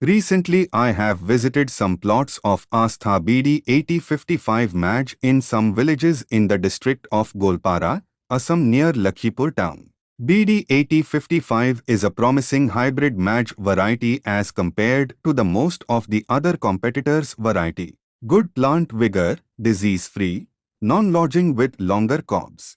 Recently, I have visited some plots of Astha BD 8055 Maj in some villages in the district of Golpara, Assam near Lakhipur town. BD 8055 is a promising hybrid Maj variety as compared to the most of the other competitors' variety. Good plant vigor, disease-free, non-lodging with longer cobs.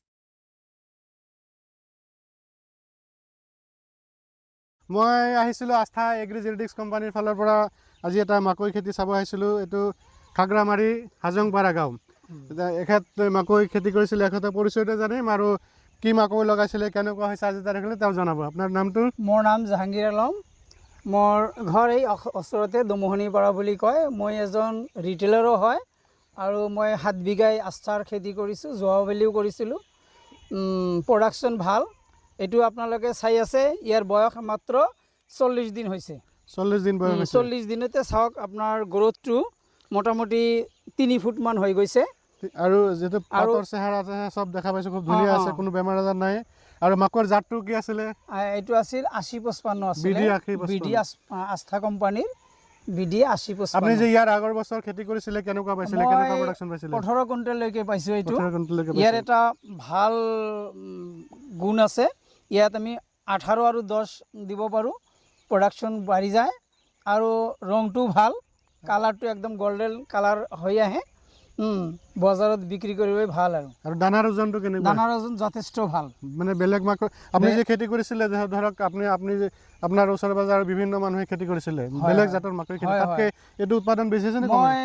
মই আহিছিলোঁ আস্থা এগ্ৰিজেনেটিক্স কোম্পানীৰ ফালৰ পৰা আজি এটা মাকৈ খেতি চাব আহিছিলোঁ। এইটো খাগৰামাৰী হাজংপাৰা গাঁও। এখেত মাকৈ খেতি কৰিছিলে, এখেতৰ পৰিচয়টো জানিম আৰু কি মাকৈ লগাইছিলে, কেনেকুৱা হৈছে আজি তাৰিখলৈ তেওঁ জনাব। আপোনাৰ নামটো? মোৰ নাম জাহাংগীৰ আলম। মোৰ ঘৰ এই ওচৰতে দমোহনীপাৰা বুলি কয়। মই এজন ৰিটেইলাৰো হয় আৰু মই 7 বিঘাই আস্থাৰ খেতি কৰিছোঁ, যোৱাবেলিও কৰিছিলোঁ। প্ৰডাকশ্যন ভাল। এইটো আপোনালোকে চাই আছে, ইয়াৰ বয়স মাত্ৰ 40 দিন হৈছে। 40 দিন বয়স হৈছে। 40 দিনতে চাওক আপোনাৰ গ্ৰোথটো মোটামুটি 3 ফুটমান হৈ গৈছে। আৰু যেটো পাতৰ চেহাৰা আছে সব দেখা পাইছো, খুব ধুনীয়া আছে, কোনো বেমাৰ আজাৰ নাই। আৰু মাকৰ জাতটো কি আছিলে? এইটো আছিল 8055 আছিল, বিডি আস্থা কোম্পানীৰ বিডি 8055। আপুনি যে ইয়াৰ আগৰ বছৰ খেতি কৰিছিলে, কেনেকুৱা পাইছিলে, কেনেকুৱা প্ৰডাকশ্যন পাইছিলে? 18 কুইণ্টেললৈকে পাইছোঁ। এইটো 18 কুইণ্টেললৈকে ইয়াৰ এটা ভাল গুণ আছে, ইয়াত আমি 18 আৰু 10 দিব পাৰোঁ, প্ৰডাকশ্যন বাঢ়ি যায় আৰু ৰংটো ভাল, কালাৰটো একদম গোল্ডেন কালাৰ হৈ আহে। বজাৰত বিক্ৰী কৰিবলৈ ভাল। আৰু দানাৰ ওজনটো কেনেকুৱা? দানাৰ ওজন যথেষ্ট ভাল। মানে বেলেগ মাকৈ আপুনি যে খেতি কৰিছিলে, ধৰক আপুনি আপোনাৰ ওচৰে পাজৰে বিভিন্ন মানুহে খেতি কৰিছিলে, বেলেগ জাতৰ মাকৈ খেতি, তাতকৈ এইটো উৎপাদন বেছি হৈছে নে? মই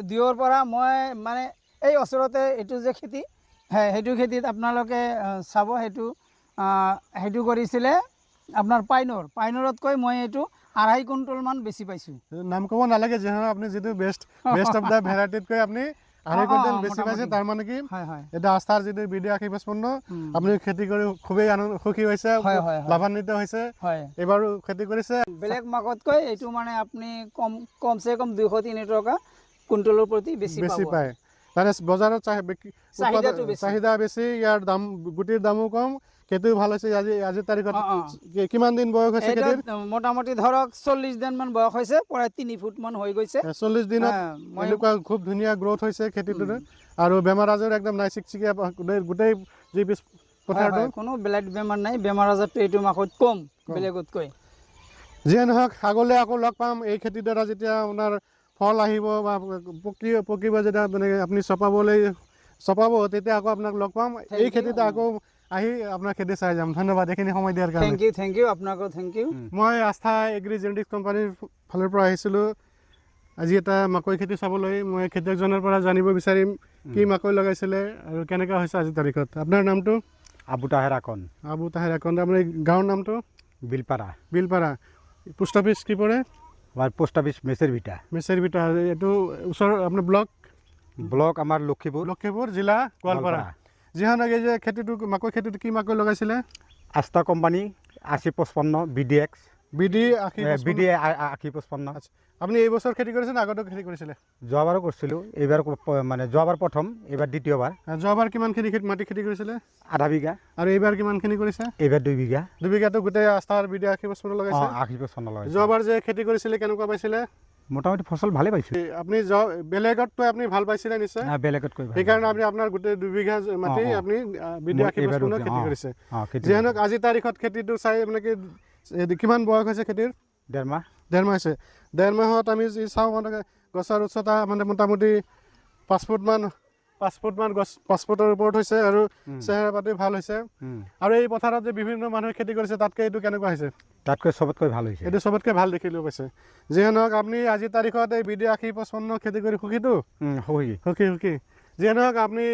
দুইৰ পৰা মই মানে এই ওচৰতে এইটো যে খেতি, সেইটো খেতিত আপোনালোকে চাব, সেইটো কৰিছিলে আপোনাৰ পাইনৰতকৈ মই এইটো 2.5 কুইণ্টেলমান বেছি পাইছোঁ। নাম ক'ব নালাগে, যিহেতু আপুনি যিটো বেষ্ট অফ দ্য ভেৰাইটিতকৈ আপুনি 2.5 কুইণ্টেল বেছি পাইছে। তাৰ মানে কি এটা আস্থাৰ যিটো বিডি 8055 আপুনি খেতি কৰি খুবেই সুখী হৈছে, লাভান্বিত হৈছে, এইবাৰো খেতি কৰিছে। বেলেগ মাকতকৈ এইটো মানে আপুনি কমচে কম 200-300 টকা কুইণ্টেলৰ প্ৰতি বেছি পায়। মানে বজাৰত চাহিদা বেছি, ইয়াৰ দাম, গুটিৰ দামো কম, খেতিও ভাল হৈছে। আজিৰ তাৰিখত কিমান দিন বয়স হৈছে খেতিৰ? মোটামুটি ধৰক 40 দিনমান বয়স হৈছে, প্ৰায় 3 ফুটমান হৈ গৈছে। 40 দিনত এনেকুৱা খুব ধুনীয়া গ্ৰোথ হৈছে খেতিটোৰ, আৰু বেমাৰ আজাৰ একদম নাই, চিকচিকীয়া গোটেই যি পিছ পথাৰটো, কোনো বেলেগ বেমাৰ নাই। বেমাৰ আজাৰটো এইটো মাকত কম বেলেগতকৈ। যিয়ে নহওক, আগলৈ আকৌ লগ পাম। এই খেতিৰ দ্বাৰা যেতিয়া আপোনাৰ ফল আহিব বা পকিব, যেতিয়া মানে আপুনি চপাব, তেতিয়া আকৌ আপোনাক লগ পাম। এই খেতিতে আকৌ আহি আপোনাৰ খেতি চাই যাম। ধন্যবাদ এইখিনি সময় দিয়াৰ কাৰণে। থেংক ইউ আপোনাকো থেংক ইউ। মই আস্থা এগ্ৰিজেনেটিক্স কোম্পানীৰ ফালৰ পৰা আহিছিলোঁ আজি এটা মাকৈ খেতি চাবলৈ। মই খেতিয়কজনৰ পৰা জানিব বিচাৰিম কি মাকৈ লগাইছিলে আৰু কেনেকুৱা হৈছে আজিৰ তাৰিখত। আপোনাৰ নামটো? আবু তাহেৰ আকন। আপোনাৰ গাঁৱৰ নামটো? বিলপাৰা। পোষ্ট অফিচ কি পৰে? Post office Mecherbhita. এইটো ওচৰৰ আপোনাৰ ব্লক আমাৰ লখিমপুৰ, জিলা গোৱালপাৰা। যিহেতু এই যে খেতিটো, মাকৈ খেতিটো কি মাকৈ লগাইছিলে? আস্থা কোম্পানী 8055 বিডি 8055। আপুনি এই বছৰ খেতি কৰিছে নে আগতেও খেতি কৰিছিলে? যোৱাবাৰো কৰিছিলোঁ, এইবাৰ মানে যোৱাবাৰ প্ৰথম, এইবাৰ দ্বিতীয়বাৰ। যোৱাবাৰ কিমান মাটি খেতি কৰিছিলে? আধা বিঘা। আৰু এইবাৰ কিমানখিনি কৰিছে? এইবাৰ 2 বিঘা। 2 বিঘাটো গোটেই আস্থাৰ বিডি 8055 লগাইছে? 8055 লগাইছে। যোৱাবাৰ যে খেতি কৰিছিলে কেনেকুৱা পাইছিলে? মোটামুটি ফচল ভালে পাইছোঁ। আপুনি বেলেগতকৈ আপুনি ভাল পাইছিলে নিশ্চয়? বেলেগতকৈ। সেইকাৰণে আপুনি আপোনাৰ গোটেই 2 বিঘা মাটি আপুনি বিডি 8055 খেতি কৰিছে। যিহেতু আজিৰ তাৰিখত খেতিটো চাই মানে কি, কিমান বয়স হৈছে খেতিৰ? 1.5 মাহ। 1.5 মাহ হৈছে। 1.5 মাহত আমি যি চাওঁ মানে গছৰ উচ্চতা মানে মোটামুটি 5 ফুটমান গছ, 5 ফুটৰ ওপৰত হৈছে, আৰু চেহেৰা পাতি ভাল হৈছে। আৰু এই পথাৰত যে বিভিন্ন মানুহে খেতি কৰিছে, তাতকৈ এইটো কেনেকুৱা হৈছে? তাতকৈ চবতকৈ ভাল হৈছে। এইটো চবতকৈ ভাল দেখিলেও পাইছে। যিয়ে নহওক, আপুনি আজিৰ তাৰিখত এই বিডি 8055 খেতি কৰি সুখীতো? সুখী। যিয়ে নহওক, আপুনি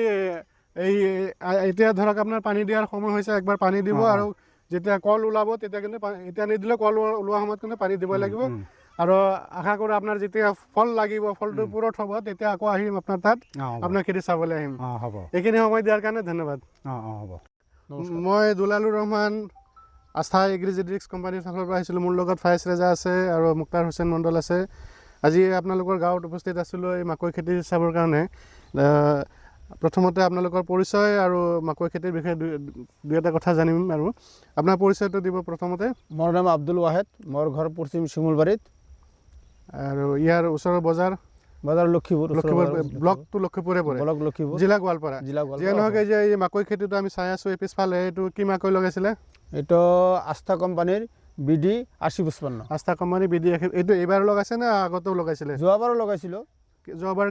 এতিয়া ধৰক আপোনাৰ পানী দিয়াৰ সময় হৈছে, একবাৰ পানী দিব, আৰু যেতিয়া কল ওলাব তেতিয়া কিন্তু এতিয়া নিদিলেও কল ওলোৱা সময়ত কিন্তু পানী দিবই লাগিব। আৰু আশা কৰোঁ আপোনাৰ যেতিয়া ফল লাগিব, ফলটো পূৰঠ হ'ব, তেতিয়া আকৌ আহিম আপোনাৰ তাত, আপোনাৰ খেতি চাবলৈ আহিম। হ'ব। এইখিনি সময় দিয়াৰ কাৰণে ধন্যবাদ। হ'ব। মই দুলালুৰ ৰহমান, আস্থা এগ্ৰিজেনেটিক্স কোম্পানীৰ ফালৰ পৰা আহিছিলোঁ। মোৰ লগত ফায়েজ ৰেজা আছে আৰু মুক্তাৰ হুছেইন মণ্ডল আছে। আজি আপোনালোকৰ গাঁৱত উপস্থিত আছিলোঁ এই মাকৈ খেতি চাবৰ কাৰণে। প্ৰথমতে আপোনালোকৰ পৰিচয় আৰু মাকৈ খেতিৰ বিষয়ে দুই এটা কথা জানিম। আৰু আপোনাৰ পৰিচয়টো দিব প্ৰথমতে। মোৰ নাম আব্দুল ৱাহেদ, মোৰ ঘৰ পশ্চিম শিমুলবাৰীত। আৰু ইয়াৰ ওচৰৰ বজাৰ বজাৰ লক্ষীপুৰ লক্ষীপুৰ ব্লকটো লক্ষীপুৰে পৰে ব্লক লক্ষীপুৰ জিলা গোৱালপাৰা জিলা যিয়ে নহওক এই যে এই মাকৈ খেতিটো আমি চাই আছোঁ এই পিছফালে এইটো কি মাকৈ লগাইছিলে এইটো আস্থা কোম্পানীৰ বিডি 8055 আস্থা কোম্পানী বিডি এইটো এইবাৰ লগাইছে নে আগতেও লগাইছিলে যোৱাবাৰো লগাইছিলোঁ যোৱাবাৰ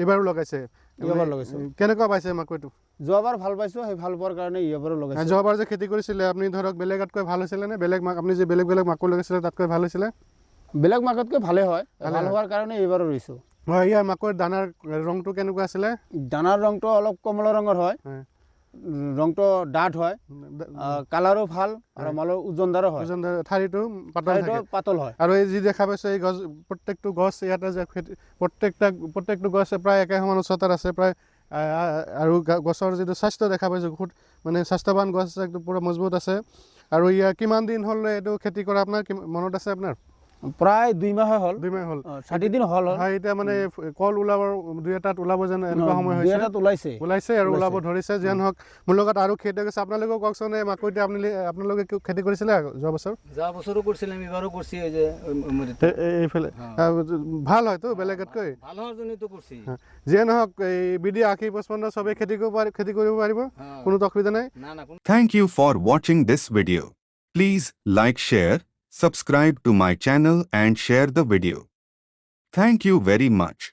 এইবাৰো লগাইছে এইবাৰ লগাইছোঁ কেনেকুৱা পাইছে মাকৈটো যোৱাবাৰ ভাল পাইছোঁ সেই ভাল পোৱাৰ কাৰণে এইবাৰো লগাইছোঁ যোৱাবাৰ যে খেতি কৰিছিলে আপুনি ধৰক বেলেগতকৈ ভাল হৈছিলে নে বেলেগ আপুনি যে বেলেগ বেলেগ মাকৈ লগাইছিলে তাতকৈ ভাল হৈছিলে বেলেগ মাকতকৈ ভালে হয় ভাল হোৱাৰ কাৰণে এইবাৰো ৰুইছোঁ হয় ইয়াৰ মাকৈৰ দানাৰ ৰংটো কেনেকুৱা আছিলে দানাৰ ৰংটো অলপ কমলা ৰঙৰ হয় ৰংটো ডাঠ হয় কালাৰো ভাল আৰু মালৰ ওজনদাৰো হয় ঠাৰিটো পাতল হয় আৰু এই যি দেখা পাইছে এই গছ প্ৰত্যেকটো গছ ইয়াতে যে প্ৰত্যেকটো গছ প্ৰায় একে সমান উচ্চতাৰ আছে প্ৰায় আৰু গছৰ যিটো স্বাস্থ্য দেখা পাইছোঁ বহুত মানে স্বাস্থ্যৱান গছ একদম পুৰা মজবুত আছে আৰু ইয়াৰ কিমান দিন হ'ল এইটো খেতি কৰা আপোনাৰ মনত আছে আপোনাৰ প্ৰায় 2 মাহ হ'ল 2 মাহ হ'ল 60 দিন হ'ল হয় এতিয়া মানে কল ওলাবৰ 2-এটাত ওলাব যেন এনেকুৱা সময় হৈছে 2-এটাত ওলাইছে আৰু ওলাব ধৰিছে যেন হওক মোৰ লগত আৰু খেতি কৰিছে আপোনালোকেও কওকচোন এই মাকৈটো আপোনালোকে খেতি কৰিছিলে যোৱা বছৰো কৰিছিলে আমি এবাৰো কৰিছি এই যে এইফালে ভাল হয়তো বেলেগতকৈ ভাল হোৱাৰ জন্যতো কৰিছি যিয়ে নহওক এই বিডি 8055 চবেই খেতি কৰিব পাৰিব কোনো অসুবিধা নাই না না Thank you for watching this video. Please like, share, subscribe to my channel and share the video. Thank you very much.